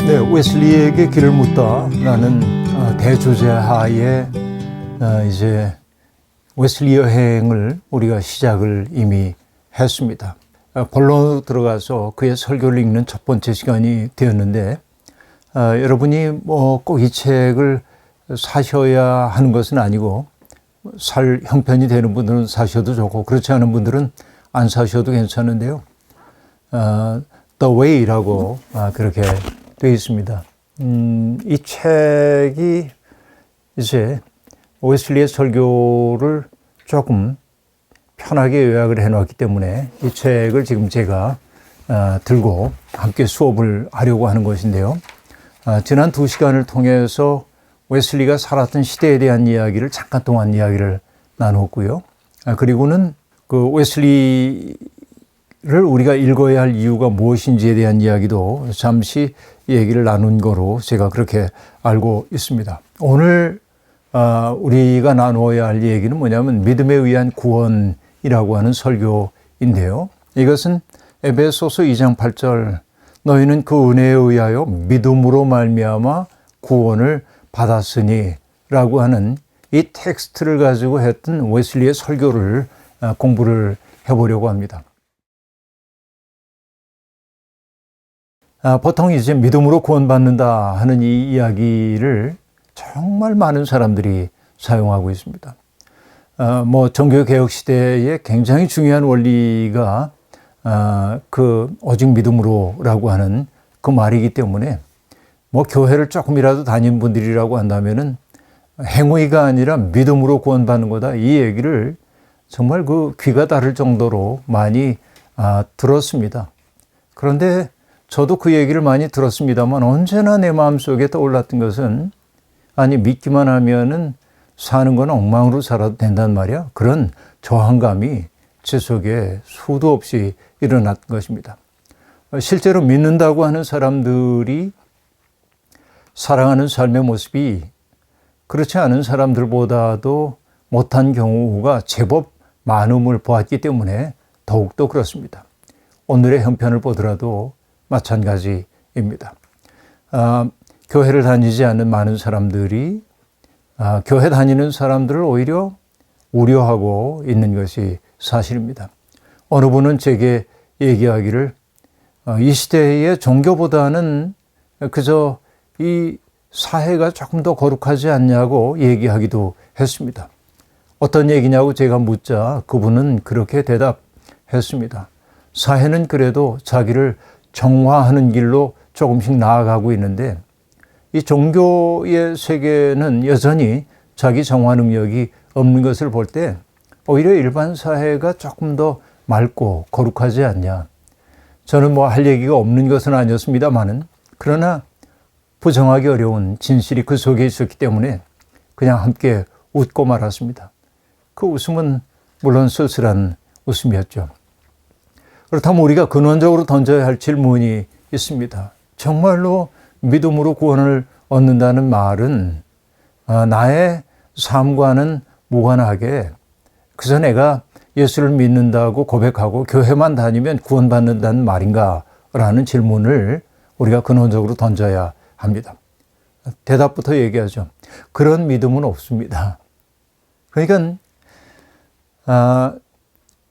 네, 웨슬리에게 길을 묻다라는 대주제 하에 이제 웨슬리 여행을 우리가 시작을 이미 했습니다. 본론으로 들어가서 그의 설교를 읽는 첫 번째 시간이 되었는데 여러분이 뭐 꼭 이 책을 사셔야 하는 것은 아니고 살 형편이 되는 분들은 사셔도 좋고 그렇지 않은 분들은 안 사셔도 괜찮은데요. The Way라고 그렇게 되어 있습니다. 이 책이 이제 웨슬리의 설교를 조금 편하게 요약을 해놓았기 때문에 이 책을 지금 제가 들고 함께 수업을 하려고 하는 것인데요. 지난 2시간을 통해서 웨슬리가 살았던 시대에 대한 이야기를 잠깐 동안 이야기를 나눴고요. 그리고는 그 웨슬리를 우리가 읽어야 할 이유가 무엇인지에 대한 이야기도 잠시 얘기를 나눈 거로 제가 그렇게 알고 있습니다. 오늘 우리가 나누어야 할 얘기는 뭐냐면 믿음에 의한 구원이라고 하는 설교인데요. 이것은 에베소서 2장 8절 너희는 그 은혜에 의하여 믿음으로 말미암아 구원을 받았으니 라고 하는 이 텍스트를 가지고 했던 웨슬리의 설교를 공부를 해보려고 합니다. 보통 이제 믿음으로 구원받는다 하는 이 이야기를 정말 많은 사람들이 사용하고 있습니다. 뭐 종교개혁 시대에 굉장히 중요한 원리가 그 오직 믿음으로라고 하는 그 말이기 때문에 뭐 교회를 조금이라도 다닌 분들이라고 한다면은 행위가 아니라 믿음으로 구원받는 거다 이 얘기를 정말 그 귀가 다를 정도로 많이 들었습니다. 그런데 저도 그 얘기를 많이 들었습니다만 언제나 내 마음속에 떠올랐던 것은 아니 믿기만 하면은 사는 건 엉망으로 살아도 된단 말이야. 그런 저항감이 제 속에 수도 없이 일어났던 것입니다. 실제로 믿는다고 하는 사람들이 살아가는 삶의 모습이 그렇지 않은 사람들보다도 못한 경우가 제법 많음을 보았기 때문에 더욱더 그렇습니다. 오늘의 형편을 보더라도 마찬가지입니다. 교회를 다니지 않는 많은 사람들이 교회 다니는 사람들을 오히려 우려하고 있는 것이 사실입니다. 어느 분은 제게 얘기하기를 이 시대의 종교보다는 그저 이 사회가 조금 더 거룩하지 않냐고 얘기하기도 했습니다. 어떤 얘기냐고 제가 묻자 그분은 그렇게 대답했습니다. 사회는 그래도 자기를 정화하는 길로 조금씩 나아가고 있는데 이 종교의 세계는 여전히 자기 정화 능력이 없는 것을 볼 때 오히려 일반 사회가 조금 더 맑고 거룩하지 않냐. 저는 뭐 할 얘기가 없는 것은 아니었습니다만은 그러나 부정하기 어려운 진실이 그 속에 있었기 때문에 그냥 함께 웃고 말았습니다. 그 웃음은 물론 쓸쓸한 웃음이었죠. 그렇다면 우리가 근원적으로 던져야 할 질문이 있습니다. 정말로 믿음으로 구원을 얻는다는 말은 나의 삶과는 무관하게 그저 내가 예수를 믿는다고 고백하고 교회만 다니면 구원받는다는 말인가? 라는 질문을 우리가 근원적으로 던져야 합니다. 대답부터 얘기하죠. 그런 믿음은 없습니다. 그러니까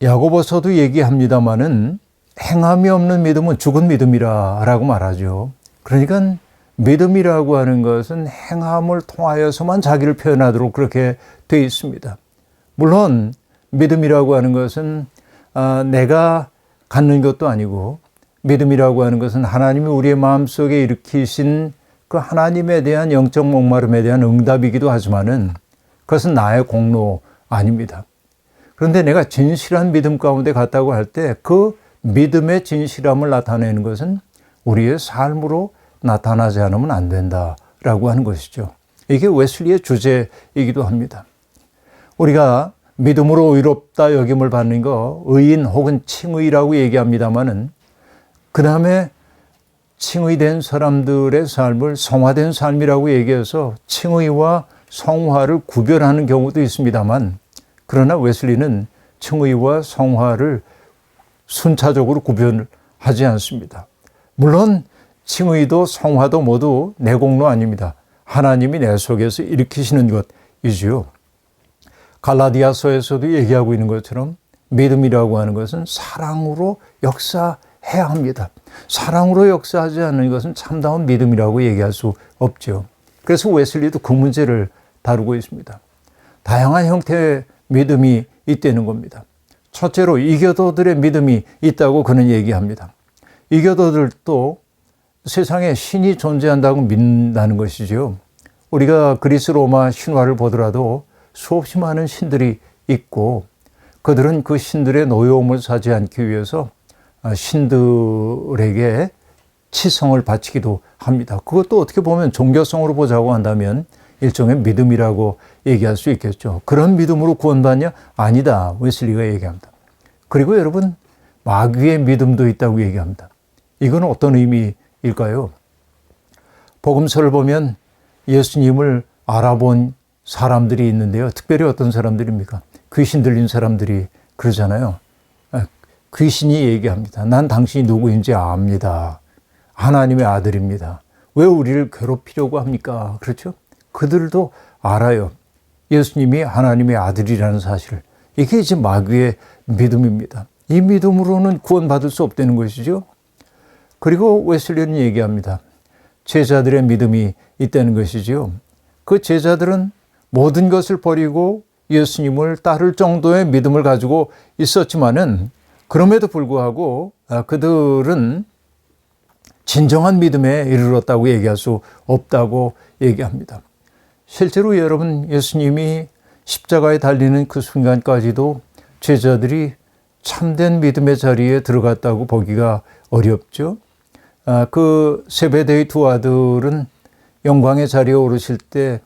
야고보서도 얘기합니다마는 행함이 없는 믿음은 죽은 믿음이라고 말하죠. 그러니까 믿음이라고 하는 것은 행함을 통하여서만 자기를 표현하도록 그렇게 되어 있습니다. 물론 믿음이라고 하는 것은 내가 갖는 것도 아니고 믿음이라고 하는 것은 하나님이 우리의 마음속에 일으키신 그 하나님에 대한 영적 목마름에 대한 응답이기도 하지만은 그것은 나의 공로 아닙니다. 그런데 내가 진실한 믿음 가운데 갔다고 할 때 그 믿음의 진실함을 나타내는 것은 우리의 삶으로 나타나지 않으면 안 된다라고 하는 것이죠. 이게 웨슬리의 주제이기도 합니다. 우리가 믿음으로 의롭다 여김을 받는 거 의인 혹은 칭의라고 얘기합니다마는 그 다음에 칭의된 사람들의 삶을 성화된 삶이라고 얘기해서 칭의와 성화를 구별하는 경우도 있습니다만 그러나 웨슬리는 칭의와 성화를 순차적으로 구별하지 않습니다. 물론 칭의도 성화도 모두 내 공로 아닙니다. 하나님이 내 속에서 일으키시는 것이지요. 갈라디아서에서도 얘기하고 있는 것처럼 믿음이라고 하는 것은 사랑으로 역사해야 합니다. 사랑으로 역사하지 않는 것은 참다운 믿음이라고 얘기할 수 없죠. 그래서 웨슬리도 그 문제를 다루고 있습니다. 다양한 형태의 믿음이 있다는 겁니다. 첫째로 이교도들의 믿음이 있다고 그는 얘기합니다. 이교도들도 세상에 신이 존재한다고 믿는다는 것이죠. 우리가 그리스 로마 신화를 보더라도 수없이 많은 신들이 있고 그들은 그 신들의 노여움을 사지 않기 위해서 신들에게 치성을 바치기도 합니다. 그것도 어떻게 보면 종교성으로 보자고 한다면 일종의 믿음이라고 얘기할 수 있겠죠. 그런 믿음으로 구원받냐? 아니다. 웨슬리가 얘기합니다. 그리고 여러분, 마귀의 믿음도 있다고 얘기합니다. 이건 어떤 의미일까요? 복음서를 보면 예수님을 알아본 사람들이 있는데요. 특별히 어떤 사람들입니까? 귀신 들린 사람들이 그러잖아요. 귀신이 얘기합니다. 난 당신이 누구인지 압니다. 하나님의 아들입니다. 왜 우리를 괴롭히려고 합니까? 그렇죠? 그들도 알아요. 예수님이 하나님의 아들이라는 사실을. 이게 이제 마귀의 믿음입니다. 이 믿음으로는 구원받을 수 없다는 것이죠. 그리고 웨슬리는 얘기합니다. 제자들의 믿음이 있다는 것이지요. 그 제자들은 모든 것을 버리고 예수님을 따를 정도의 믿음을 가지고 있었지만은 그럼에도 불구하고 그들은 진정한 믿음에 이르렀다고 얘기할 수 없다고 얘기합니다. 실제로 여러분, 예수님이 십자가에 달리는 그 순간까지도 제자들이 참된 믿음의 자리에 들어갔다고 보기가 어렵죠. 그 세베대의 두 아들은 영광의 자리에 오르실 때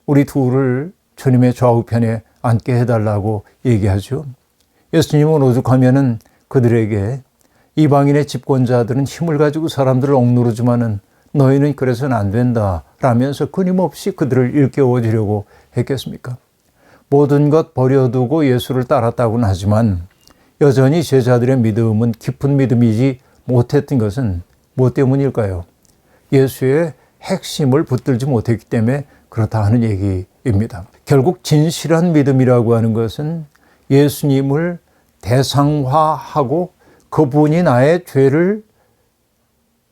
우리 둘을 주님의 좌우편에 앉게 해달라고 얘기하죠. 예수님은 오죽하면은 그들에게 이방인의 집권자들은 힘을 가지고 사람들을 억누르지만은 너희는 그래서는 안 된다 라면서 끊임없이 그들을 일깨워 주려고 했겠습니까? 모든 것 버려두고 예수를 따랐다고는 하지만 여전히 제자들의 믿음은 깊은 믿음이지 못했던 것은 무엇 때문일까요? 예수의 핵심을 붙들지 못했기 때문에 그렇다 하는 얘기입니다. 결국 진실한 믿음이라고 하는 것은 예수님을 대상화하고 그분이 나의 죄를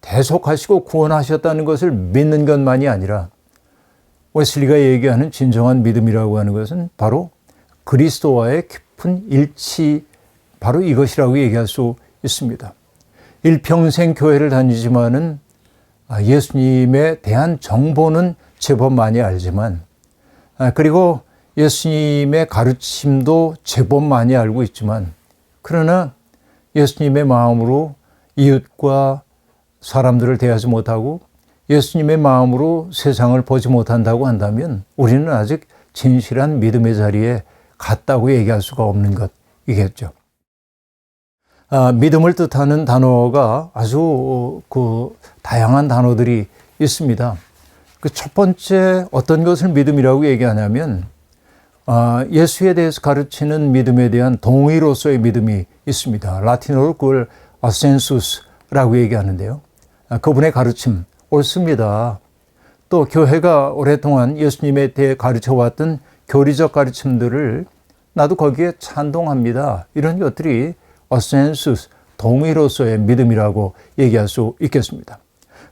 대속하시고 구원하셨다는 것을 믿는 것만이 아니라 웨슬리가 얘기하는 진정한 믿음이라고 하는 것은 바로 그리스도와의 깊은 일치, 바로 이것이라고 얘기할 수 있습니다. 일평생 교회를 다니지만은 예수님에 대한 정보는 제법 많이 알지만 그리고 예수님의 가르침도 제법 많이 알고 있지만 그러나 예수님의 마음으로 이웃과 사람들을 대하지 못하고 예수님의 마음으로 세상을 보지 못한다고 한다면 우리는 아직 진실한 믿음의 자리에 갔다고 얘기할 수가 없는 것이겠죠. 믿음을 뜻하는 단어가 아주 다양한 단어들이 있습니다. 그 첫 번째 어떤 것을 믿음이라고 얘기하냐면 예수에 대해서 가르치는 믿음에 대한 동의로서의 믿음이 있습니다. 라틴어로 그걸 아센수스라고 얘기하는데요. 그분의 가르침 옳습니다. 또 교회가 오랫동안 예수님에 대해 가르쳐왔던 교리적 가르침들을 나도 거기에 찬동합니다. 이런 것들이 아센수스, 동의로서의 믿음이라고 얘기할 수 있겠습니다.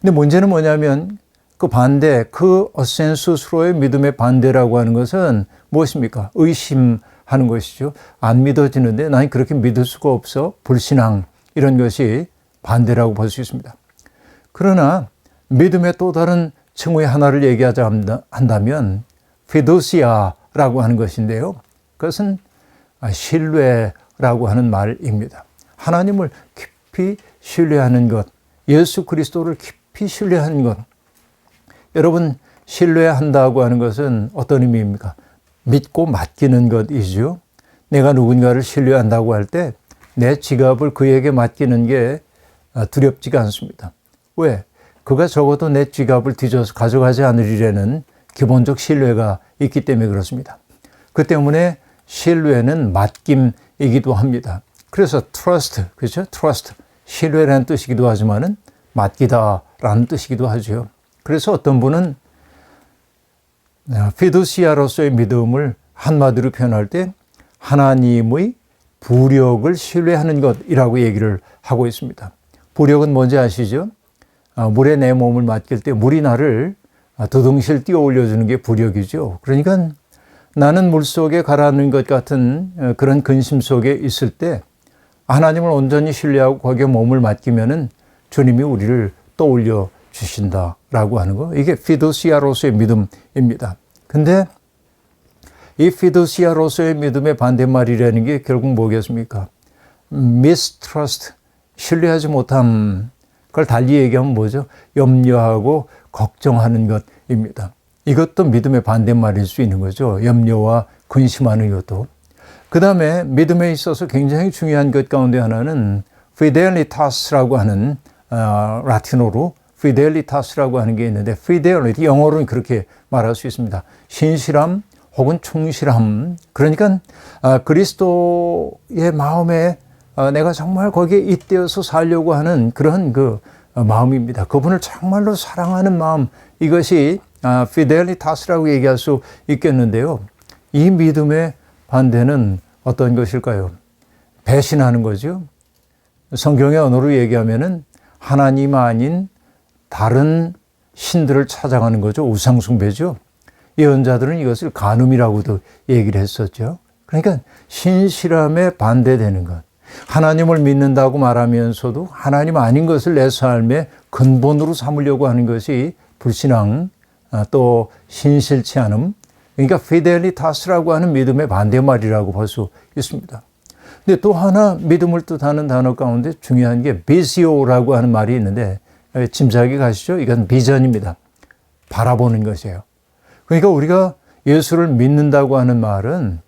근데 문제는 뭐냐면 그 반대, 그 아센수스로의 믿음의 반대라고 하는 것은 무엇입니까? 의심하는 것이죠. 안 믿어지는데 난 그렇게 믿을 수가 없어. 불신앙, 이런 것이 반대라고 볼 수 있습니다. 그러나 믿음의 또 다른 층의 하나를 얘기하자 한다면 피두시아라고 하는 것인데요. 그것은 신뢰라고 하는 말입니다. 하나님을 깊이 신뢰하는 것, 예수 그리스도를 깊이 신뢰하는 것. 여러분, 신뢰한다고 하는 것은 어떤 의미입니까? 믿고 맡기는 것이죠. 내가 누군가를 신뢰한다고 할 때 내 지갑을 그에게 맡기는 게 두렵지가 않습니다. 왜? 그가 적어도 내 지갑을 뒤져서 가져가지 않으리라는 기본적 신뢰가 있기 때문에 그렇습니다. 그 때문에 신뢰는 맡김이기도 합니다. 그래서 trust, 그렇죠? trust, 신뢰라는 뜻이기도 하지만은 맡기다라는 믿는다라는 뜻이기도 하죠. 그래서 어떤 분은 피두시아로서의 믿음을 한마디로 표현할 때 하나님의 부력을 신뢰하는 것이라고 얘기를 하고 있습니다. 부력은 뭔지 아시죠? 물에 내 몸을 맡길 때 물이 나를 두둥실 뛰어 올려주는 게 부력이죠. 그러니까 나는 물속에 가라앉는 것 같은 그런 근심 속에 있을 때 하나님을 온전히 신뢰하고 거기에 몸을 맡기면은 주님이 우리를 떠올려 주신다라고 하는 거. 이게 피두시아로서의 믿음입니다. 근데 이 피두시아로서의 믿음의 반대말이라는 게 결국 뭐겠습니까? mistrust, 신뢰하지 못함. 그걸 달리 얘기하면 뭐죠? 염려하고 걱정하는 것입니다. 이것도 믿음의 반대말일 수 있는 거죠. 염려와 근심하는 것도. 그 다음에 믿음에 있어서 굉장히 중요한 것 가운데 하나는 fidelitas라고 하는 라틴어로 fidelitas라고 하는 게 있는데 fidelity 영어로는 그렇게 말할 수 있습니다. 신실함 혹은 충실함. 그러니까 그리스도의 마음에 내가 정말 거기에 잇대어서 살려고 하는 그런 그 마음입니다. 그분을 정말로 사랑하는 마음, 이것이 fidelitas라고 얘기할 수 있겠는데요. 이 믿음의 반대는 어떤 것일까요? 배신하는 거죠. 성경의 언어로 얘기하면은 하나님 아닌 다른 신들을 찾아가는 거죠. 우상숭배죠. 예언자들은 이것을 간음이라고도 얘기를 했었죠. 그러니까 신실함에 반대되는 것. 하나님을 믿는다고 말하면서도 하나님 아닌 것을 내 삶의 근본으로 삼으려고 하는 것이 불신앙, 또 신실치 않음, 그러니까 피델리타스라고 하는 믿음의 반대말이라고 볼 수 있습니다. 근데 또 하나 믿음을 뜻하는 단어 가운데 중요한 게 비시오라고 하는 말이 있는데 짐작이 가시죠? 이건 비전입니다. 바라보는 것이에요. 그러니까 우리가 예수를 믿는다고 하는 말은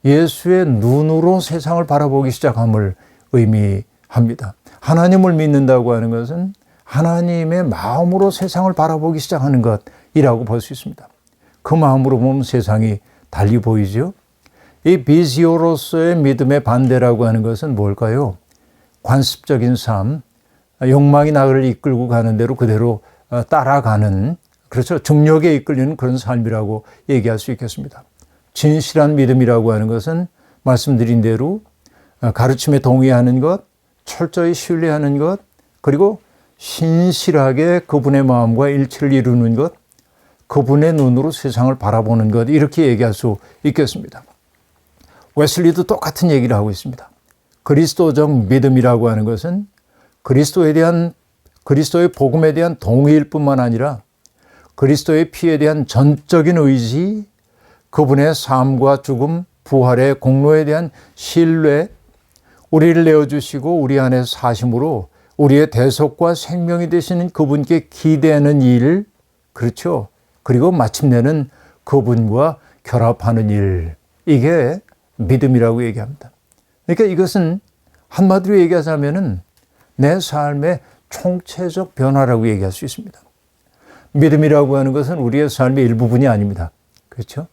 예수의 눈으로 세상을 바라보기 시작함을 의미합니다. 하나님을 믿는다고 하는 것은 하나님의 마음으로 세상을 바라보기 시작하는 것이라고 볼 수 있습니다. 그 마음으로 보면 세상이 달리 보이죠. 이 비시오로서의 믿음의 반대라고 하는 것은 뭘까요? 관습적인 삶, 욕망이 나를 이끌고 가는 대로 그대로 따라가는, 그렇죠. 중력에 이끌리는 그런 삶이라고 얘기할 수 있겠습니다. 진실한 믿음이라고 하는 것은 말씀드린 대로 가르침에 동의하는 것, 철저히 신뢰하는 것, 그리고 신실하게 그분의 마음과 일치를 이루는 것, 그분의 눈으로 세상을 바라보는 것, 이렇게 얘기할 수 있겠습니다. 웨슬리도 똑같은 얘기를 하고 있습니다. 그리스도적 믿음이라고 하는 것은 그리스도의 복음에 대한 동의일 뿐만 아니라 그리스도의 피에 대한 전적인 의지, 그분의 삶과 죽음, 부활의 공로에 대한 신뢰, 우리를 내어주시고 우리 안에 사심으로 우리의 대속과 생명이 되시는 그분께 기대하는 일, 그렇죠. 그리고 마침내는 그분과 결합하는 일, 이게 믿음이라고 얘기합니다. 그러니까 이것은 한마디로 얘기하자면은 내 삶의 총체적 변화라고 얘기할 수 있습니다. 믿음이라고 하는 것은 우리의 삶의 일부분이 아닙니다. 그렇죠?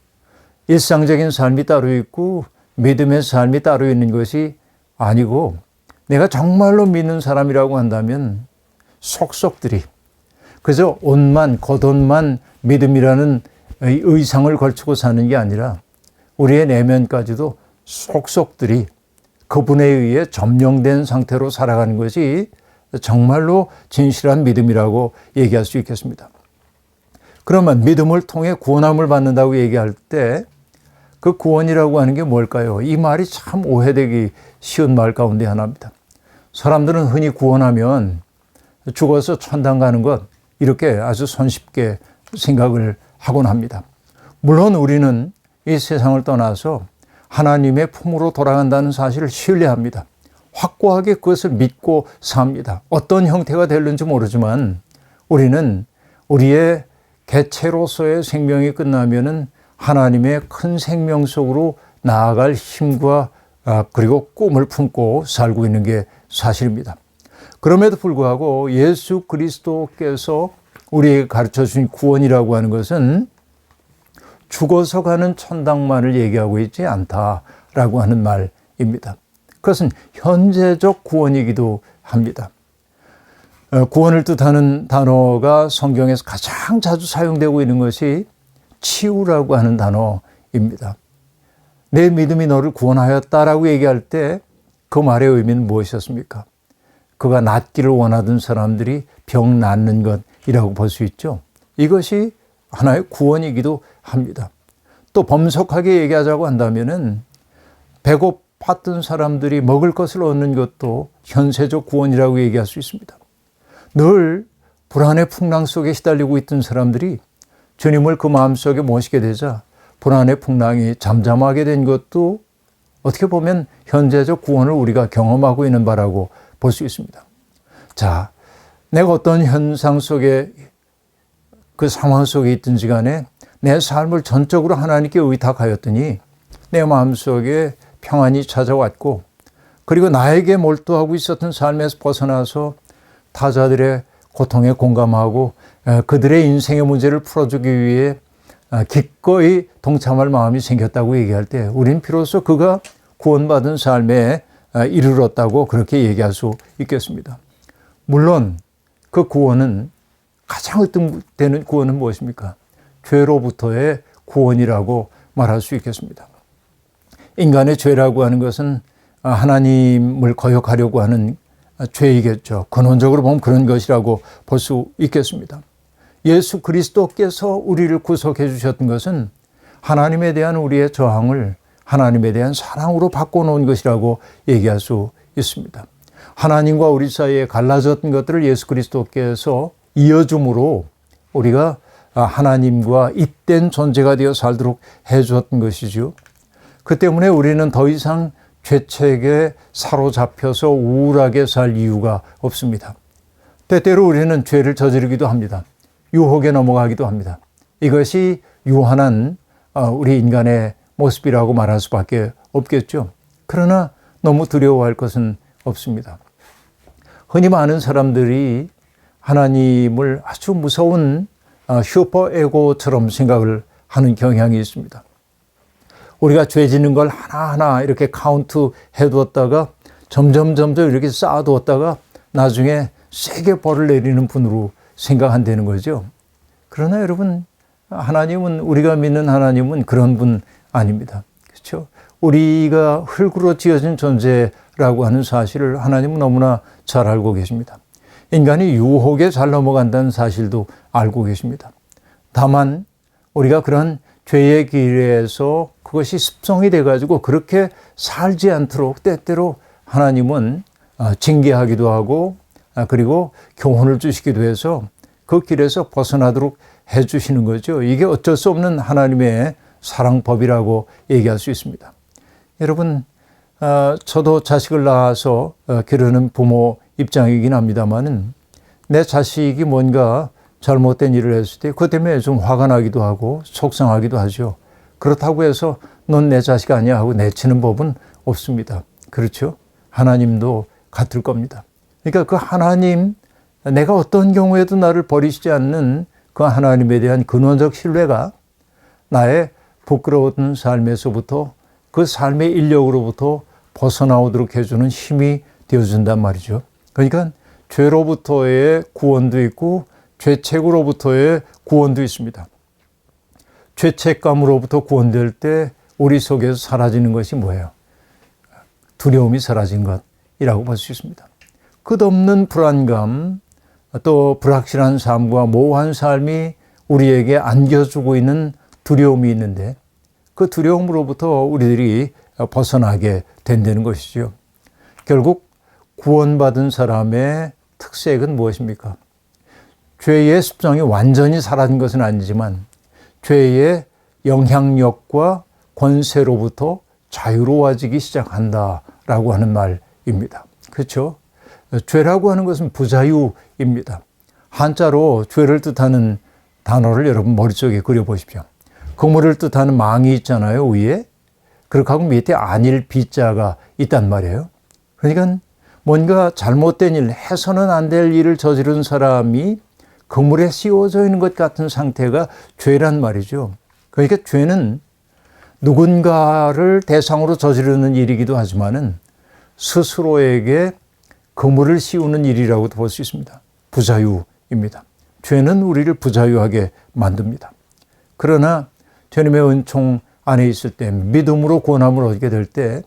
일상적인 삶이 따로 있고 믿음의 삶이 따로 있는 것이 아니고, 내가 정말로 믿는 사람이라고 한다면 속속들이, 그래서 옷만 겉옷만 믿음이라는 의상을 걸치고 사는 게 아니라 우리의 내면까지도 속속들이 그분에 의해 점령된 상태로 살아가는 것이 정말로 진실한 믿음이라고 얘기할 수 있겠습니다. 그러면 믿음을 통해 구원함을 받는다고 얘기할 때 그 구원이라고 하는 게 뭘까요? 이 말이 참 오해되기 쉬운 말 가운데 하나입니다. 사람들은 흔히 구원하면 죽어서 천당 가는 것, 이렇게 아주 손쉽게 생각을 하곤 합니다. 물론 우리는 이 세상을 떠나서 하나님의 품으로 돌아간다는 사실을 신뢰합니다. 확고하게 그것을 믿고 삽니다. 어떤 형태가 될는지 모르지만 우리는 우리의 개체로서의 생명이 끝나면은 하나님의 큰 생명 속으로 나아갈 힘과 그리고 꿈을 품고 살고 있는 게 사실입니다. 그럼에도 불구하고 예수 그리스도께서 우리에게 가르쳐 주신 구원이라고 하는 것은 죽어서 가는 천당만을 얘기하고 있지 않다라고 하는 말입니다. 그것은 현재적 구원이기도 합니다. 구원을 뜻하는 단어가 성경에서 가장 자주 사용되고 있는 것이 치유라고 하는 단어입니다. 내 믿음이 너를 구원하였다라고 얘기할 때 그 말의 의미는 무엇이었습니까? 그가 낫기를 원하던 사람들이 병 낫는 것이라고 볼 수 있죠. 이것이 하나의 구원이기도 합니다. 또 범석하게 얘기하자고 한다면은 배고팠던 사람들이 먹을 것을 얻는 것도 현세적 구원이라고 얘기할 수 있습니다. 늘 불안의 풍랑 속에 시달리고 있던 사람들이 주님을 그 마음속에 모시게 되자 불안의 풍랑이 잠잠하게 된 것도 어떻게 보면 현재적 구원을 우리가 경험하고 있는 바라고 볼 수 있습니다. 자, 내가 어떤 현상 속에 그 상황 속에 있든지 간에 내 삶을 전적으로 하나님께 의탁하였더니 내 마음속에 평안이 찾아왔고 그리고 나에게 몰두하고 있었던 삶에서 벗어나서 타자들의 고통에 공감하고 그들의 인생의 문제를 풀어주기 위해 기꺼이 동참할 마음이 생겼다고 얘기할 때 우린 비로소 그가 구원받은 삶에 이르렀다고 그렇게 얘기할 수 있겠습니다. 물론 그 구원은 가장 으뜸되는 구원은 무엇입니까? 죄로부터의 구원이라고 말할 수 있겠습니다. 인간의 죄라고 하는 것은 하나님을 거역하려고 하는 죄이겠죠. 근원적으로 보면 그런 것이라고 볼 수 있겠습니다. 예수 그리스도께서 우리를 구속해 주셨던 것은 하나님에 대한 우리의 저항을 하나님에 대한 사랑으로 바꿔놓은 것이라고 얘기할 수 있습니다. 하나님과 우리 사이에 갈라졌던 것들을 예수 그리스도께서 이어줌으로 우리가 하나님과 잇된 존재가 되어 살도록 해 주었던 것이죠. 그 때문에 우리는 더 이상 죄책에 사로잡혀서 우울하게 살 이유가 없습니다. 때때로 우리는 죄를 저지르기도 합니다. 유혹에 넘어가기도 합니다. 이것이 유한한 우리 인간의 모습이라고 말할 수밖에 없겠죠. 그러나 너무 두려워할 것은 없습니다. 흔히 많은 사람들이 하나님을 아주 무서운 슈퍼에고처럼 생각을 하는 경향이 있습니다. 우리가 죄 짓는 걸 하나하나 이렇게 카운트 해두었다가 점점 이렇게 쌓아두었다가 나중에 세게 벌을 내리는 분으로 생각한다는 거죠. 그러나 여러분, 하나님은, 우리가 믿는 하나님은 그런 분 아닙니다. 그렇죠? 우리가 흙으로 지어진 존재라고 하는 사실을 하나님은 너무나 잘 알고 계십니다. 인간이 유혹에 잘 넘어간다는 사실도 알고 계십니다. 다만 우리가 그런 죄의 길에서 그것이 습성이 돼가지고 그렇게 살지 않도록 때때로 하나님은 징계하기도 하고 그리고 교훈을 주시기도 해서 그 길에서 벗어나도록 해주시는 거죠. 이게 어쩔 수 없는 하나님의 사랑법이라고 얘기할 수 있습니다. 여러분, 저도 자식을 낳아서 기르는 부모 입장이긴 합니다만은 내 자식이 뭔가 잘못된 일을 했을 때 그것 때문에 좀 화가 나기도 하고 속상하기도 하죠. 그렇다고 해서 넌 내 자식 아니야 하고 내치는 법은 없습니다. 그렇죠? 하나님도 같을 겁니다. 그러니까 그 하나님, 내가 어떤 경우에도 나를 버리시지 않는 그 하나님에 대한 근원적 신뢰가 나의 부끄러웠던 삶에서부터 그 삶의 인력으로부터 벗어나오도록 해주는 힘이 되어준단 말이죠. 그러니까 죄로부터의 구원도 있고 죄책으로부터의 구원도 있습니다. 죄책감으로부터 구원될 때 우리 속에서 사라지는 것이 뭐예요? 두려움이 사라진 것이라고 볼 수 있습니다. 끝없는 불안감, 또 불확실한 삶과 모호한 삶이 우리에게 안겨주고 있는 두려움이 있는데 그 두려움으로부터 우리들이 벗어나게 된다는 것이죠. 결국 구원받은 사람의 특색은 무엇입니까? 죄의 습성이 완전히 사라진 것은 아니지만 죄의 영향력과 권세로부터 자유로워지기 시작한다라고 하는 말입니다. 그렇죠? 죄라고 하는 것은 부자유입니다. 한자로 죄를 뜻하는 단어를 여러분 머릿속에 그려보십시오. 그물을 뜻하는 망이 있잖아요, 위에. 그렇게 하고 밑에 안일 비자가 있단 말이에요. 그러니까 뭔가 잘못된 일, 해서는 안 될 일을 저지른 사람이 그물에 씌워져 있는 것 같은 상태가 죄란 말이죠. 그러니까 죄는 누군가를 대상으로 저지르는 일이기도 하지만은 스스로에게 그물을 씌우는 일이라고도 볼 수 있습니다. 부자유입니다. 죄는 우리를 부자유하게 만듭니다. 그러나 주님의 은총 안에 있을 때, 믿음으로 구원함을 얻게 될 때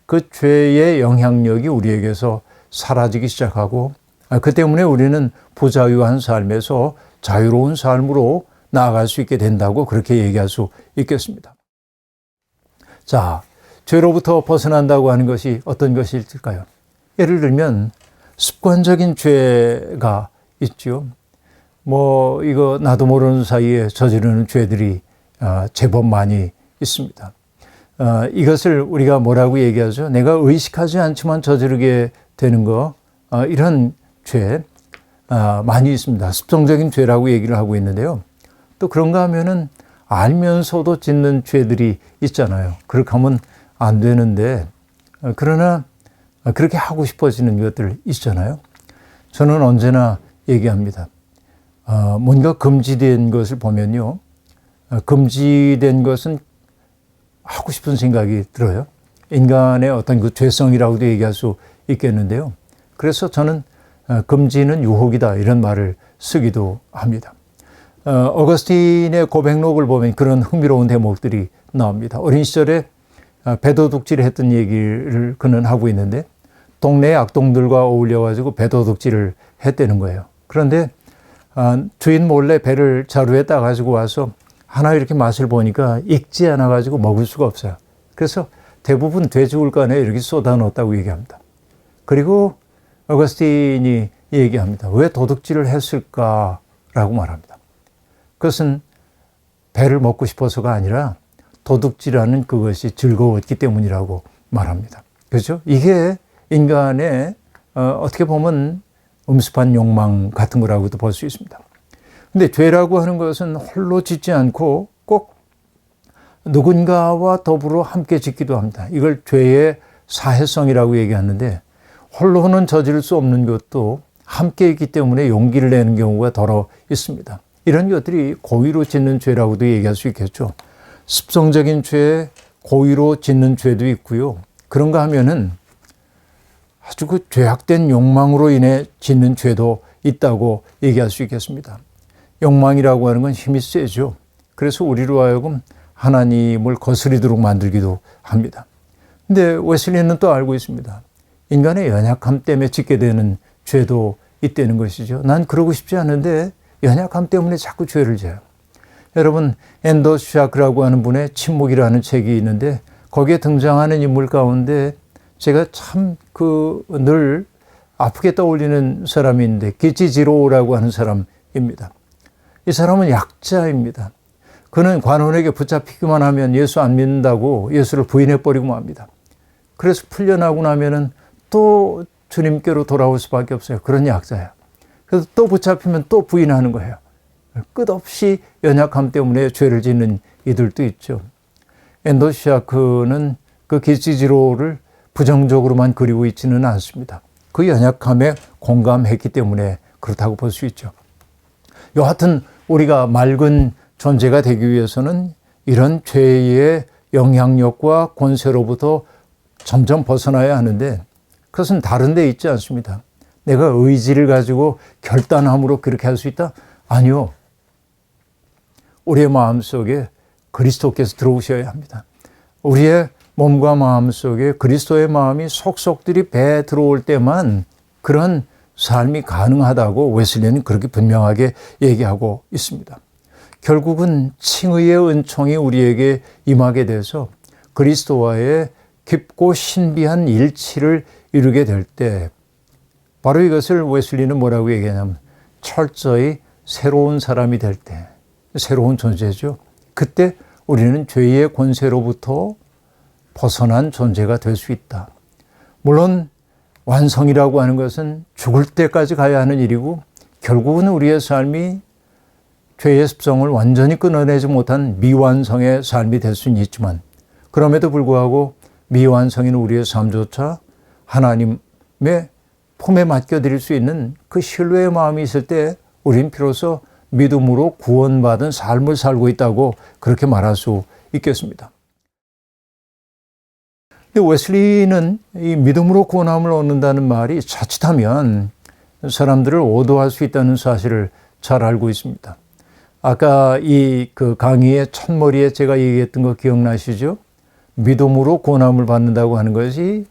그 죄의 영향력이 우리에게서 사라지기 시작하고, 그 때문에 우리는 부자유한 삶에서 자유로운 삶으로 나아갈 수 있게 된다고 그렇게 얘기할 수 있겠습니다. 자, 죄로부터 벗어난다고 하는 것이 어떤 것이 있을까요? 예를 들면 습관적인 죄가 있죠. 이거 나도 모르는 사이에 저지르는 죄들이 제법 많이 있습니다. 이것을 우리가 뭐라고 얘기하죠? 내가 의식하지 않지만 저지르게 되는 거, 이런 죄 많이 있습니다. 습성적인 죄라고 얘기를 하고 있는데요. 또 그런가 하면은 알면서도 짓는 죄들이 있잖아요. 그렇게 하면 안 되는데, 그러나 그렇게 하고 싶어지는 것들 있잖아요. 저는 언제나 얘기합니다. 뭔가 금지된 것을 보면요. 금지된 것은 하고 싶은 생각이 들어요. 인간의 어떤 그 죄성이라고도 얘기할 수 있겠는데요. 그래서 저는 금지는 유혹이다 이런 말을 쓰기도 합니다. 어거스틴의 고백록을 보면 그런 흥미로운 대목들이 나옵니다. 어린 시절에 배도둑질을 했던 얘기를 그는 하고 있는데 동네 악동들과 어울려가지고 배도둑질을 했다는 거예요. 그런데 주인 몰래 배를 자루에 따가지고 와서 하나 이렇게 맛을 보니까 익지 않아가지고 먹을 수가 없어요. 그래서 대부분 돼지울간에 이렇게 쏟아 넣었다고 얘기합니다. 그리고 어거스틴이 얘기합니다. 왜 도둑질을 했을까라고 말합니다. 그것은 배를 먹고 싶어서가 아니라 도둑질하는 그것이 즐거웠기 때문이라고 말합니다. 그렇죠? 이게 인간의 어떻게 보면 음습한 욕망 같은 거라고도 볼 수 있습니다. 근데 죄라고 하는 것은 홀로 짓지 않고 꼭 누군가와 더불어 함께 짓기도 합니다. 이걸 죄의 사회성이라고 얘기하는데 홀로는 저지를 수 없는 것도 함께 있기 때문에 용기를 내는 경우가 더러 있습니다. 이런 것들이 고의로 짓는 죄라고도 얘기할 수 있겠죠. 습성적인 죄, 고의로 짓는 죄도 있고요. 그런가 하면은 아주 그 죄악된 욕망으로 인해 짓는 죄도 있다고 얘기할 수 있겠습니다. 욕망이라고 하는 건 힘이 세죠. 그래서 우리로 하여금 하나님을 거스리도록 만들기도 합니다. 근데 웨슬리는 또 알고 있습니다. 인간의 연약함 때문에 짓게 되는 죄도 있다는 것이죠. 난 그러고 싶지 않은데 연약함 때문에 자꾸 죄를 져요. 여러분, 앤더 샤크라고 하는 분의 침묵이라는 책이 있는데 거기에 등장하는 인물 가운데 제가 참 늘 아프게 떠올리는 사람이 있는데 기치지로라고 하는 사람입니다. 이 사람은 약자입니다. 그는 관원에게 붙잡히기만 하면 예수 안 믿는다고 예수를 부인해버리고 맙니다. 그래서 풀려나고 나면은 또 주님께로 돌아올 수밖에 없어요. 그런 약자예요. 그래서 또 붙잡히면 또 부인하는 거예요. 끝없이 연약함 때문에 죄를 짓는 이들도 있죠. 앤더 샤크는 그 기치지로를 부정적으로만 그리고 있지는 않습니다. 그 연약함에 공감했기 때문에 그렇다고 볼 수 있죠. 여하튼 우리가 맑은 존재가 되기 위해서는 이런 죄의 영향력과 권세로부터 점점 벗어나야 하는데 그것은 다른 데 있지 않습니다. 내가 의지를 가지고 결단함으로 그렇게 할 수 있다? 아니요. 우리의 마음속에 그리스도께서 들어오셔야 합니다. 우리의 몸과 마음 속에 그리스도의 마음이 속속들이 배에 들어올 때만 그런 삶이 가능하다고 웨슬리는 그렇게 분명하게 얘기하고 있습니다. 결국은 칭의의 은총이 우리에게 임하게 돼서 그리스도와의 깊고 신비한 일치를 이루게 될 때 바로 이것을 웨슬리는 뭐라고 얘기하냐면 철저히 새로운 사람이 될 때, 새로운 존재죠. 그때 우리는 죄의 권세로부터 벗어난 존재가 될 수 있다. 물론 완성이라고 하는 것은 죽을 때까지 가야 하는 일이고 결국은 우리의 삶이 죄의 습성을 완전히 끊어내지 못한 미완성의 삶이 될 수는 있지만 그럼에도 불구하고 미완성인 우리의 삶조차 하나님의 품에 맡겨드릴 수 있는 그 신뢰의 마음이 있을 때 우린 비로소 믿음으로 구원받은 삶을 살고 있다고 그렇게 말할 수 있겠습니다. 웨슬리는 이 믿음으로 구원함을 얻는다는 말이 자칫하면 사람들을 오도할 수 있다는 사실을 잘 알고 있습니다. 아까 이 그 강의의 첫머리에 제가 얘기했던 거 기억나시죠? 믿음으로 구원함을 받는다고 하는 것이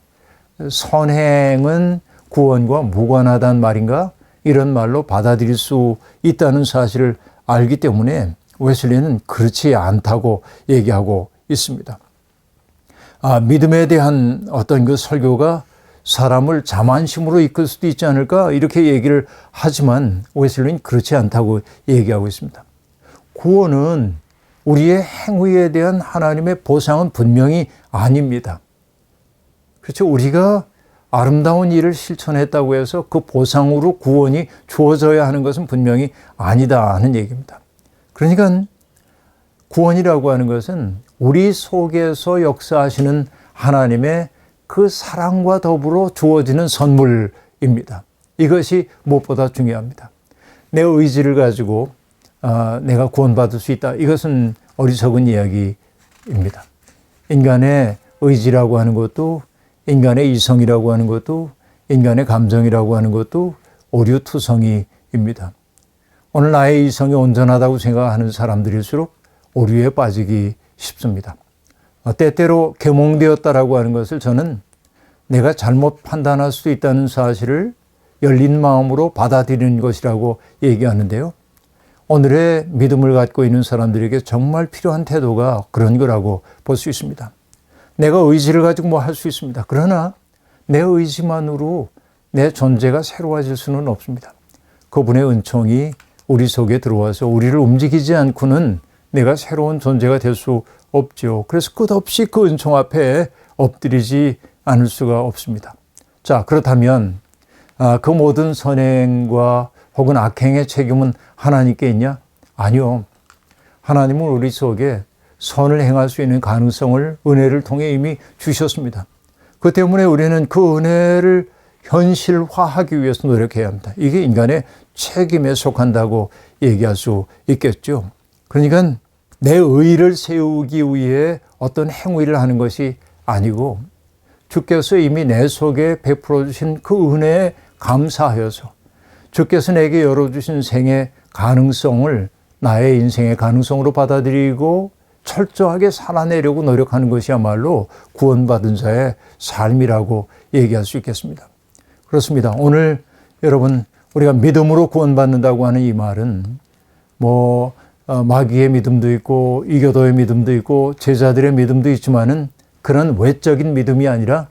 선행은 구원과 무관하다는 말인가? 이런 말로 받아들일 수 있다는 사실을 알기 때문에 웨슬리는 그렇지 않다고 얘기하고 있습니다. 믿음에 대한 어떤 그 설교가 사람을 자만심으로 이끌 수도 있지 않을까? 이렇게 얘기를 하지만 웨슬리는 그렇지 않다고 얘기하고 있습니다. 구원은 우리의 행위에 대한 하나님의 보상은 분명히 아닙니다. 그렇죠? 우리가 아름다운 일을 실천했다고 해서 그 보상으로 구원이 주어져야 하는 것은 분명히 아니다 하는 얘기입니다. 그러니까 구원이라고 하는 것은 우리 속에서 역사하시는 하나님의 그 사랑과 더불어 주어지는 선물입니다. 이것이 무엇보다 중요합니다. 내 의지를 가지고 내가 구원받을 수 있다. 이것은 어리석은 이야기입니다. 인간의 의지라고 하는 것도, 인간의 이성이라고 하는 것도, 인간의 감정이라고 하는 것도 오류투성이입니다. 오늘 나의 이성이 온전하다고 생각하는 사람들일수록 오류에 빠지기 쉽습니다. 때때로 계몽되었다라고 하는 것을 저는 내가 잘못 판단할 수도 있다는 사실을 열린 마음으로 받아들이는 것이라고 얘기하는데요. 오늘의 믿음을 갖고 있는 사람들에게 정말 필요한 태도가 그런 거라고 볼 수 있습니다. 내가 의지를 가지고 뭐 할 수 있습니다. 그러나 내 의지만으로 내 존재가 새로워질 수는 없습니다. 그분의 은총이 우리 속에 들어와서 우리를 움직이지 않고는 내가 새로운 존재가 될 수 없죠. 그래서 끝없이 그 은총 앞에 엎드리지 않을 수가 없습니다. 자, 그렇다면 그 모든 선행과 혹은 악행의 책임은 하나님께 있냐? 아니요. 하나님은 우리 속에 선을 행할 수 있는 가능성을 은혜를 통해 이미 주셨습니다. 그 때문에 우리는 그 은혜를 현실화하기 위해서 노력해야 합니다. 이게 인간의 책임에 속한다고 얘기할 수 있겠죠. 그러니까 내 의의를 세우기 위해 어떤 행위를 하는 것이 아니고 주께서 이미 내 속에 베풀어 주신 그 은혜에 감사하여서 주께서 내게 열어주신 생의 가능성을 나의 인생의 가능성으로 받아들이고 철저하게 살아내려고 노력하는 것이야말로 구원받은 자의 삶이라고 얘기할 수 있겠습니다. 그렇습니다. 오늘 여러분 우리가 믿음으로 구원받는다고 하는 이 말은 마귀의 믿음도 있고 이교도의 믿음도 있고 제자들의 믿음도 있지만은 그런 외적인 믿음이 아니라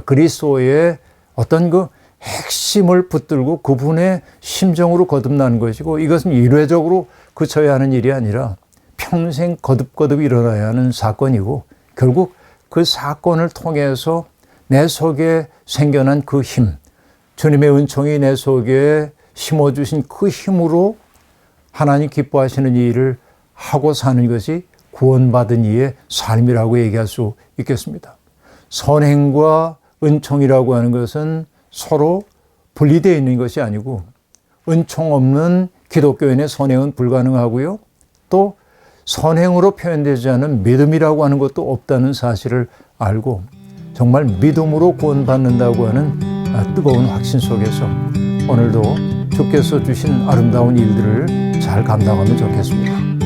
그리스도의 어떤 그 핵심을 붙들고 그분의 심정으로 거듭나는 것이고 이것은 일회적으로 그쳐야 하는 일이 아니라 평생 거듭거듭 일어나야 하는 사건이고 결국 그 사건을 통해서 내 속에 생겨난 그 힘, 주님의 은총이 내 속에 심어주신 그 힘으로 하나님 기뻐하시는 일을 하고 사는 것이 구원받은 이의 삶이라고 얘기할 수 있겠습니다. 선행과 은총이라고 하는 것은 서로 분리되어 있는 것이 아니고 은총 없는 기독교인의 선행은 불가능하고요. 또 선행으로 표현되지 않은 믿음이라고 하는 것도 없다는 사실을 알고 정말 믿음으로 구원받는다고 하는 뜨거운 확신 속에서 오늘도 주께서 주신 아름다운 일들을 잘 감당하면 좋겠습니다.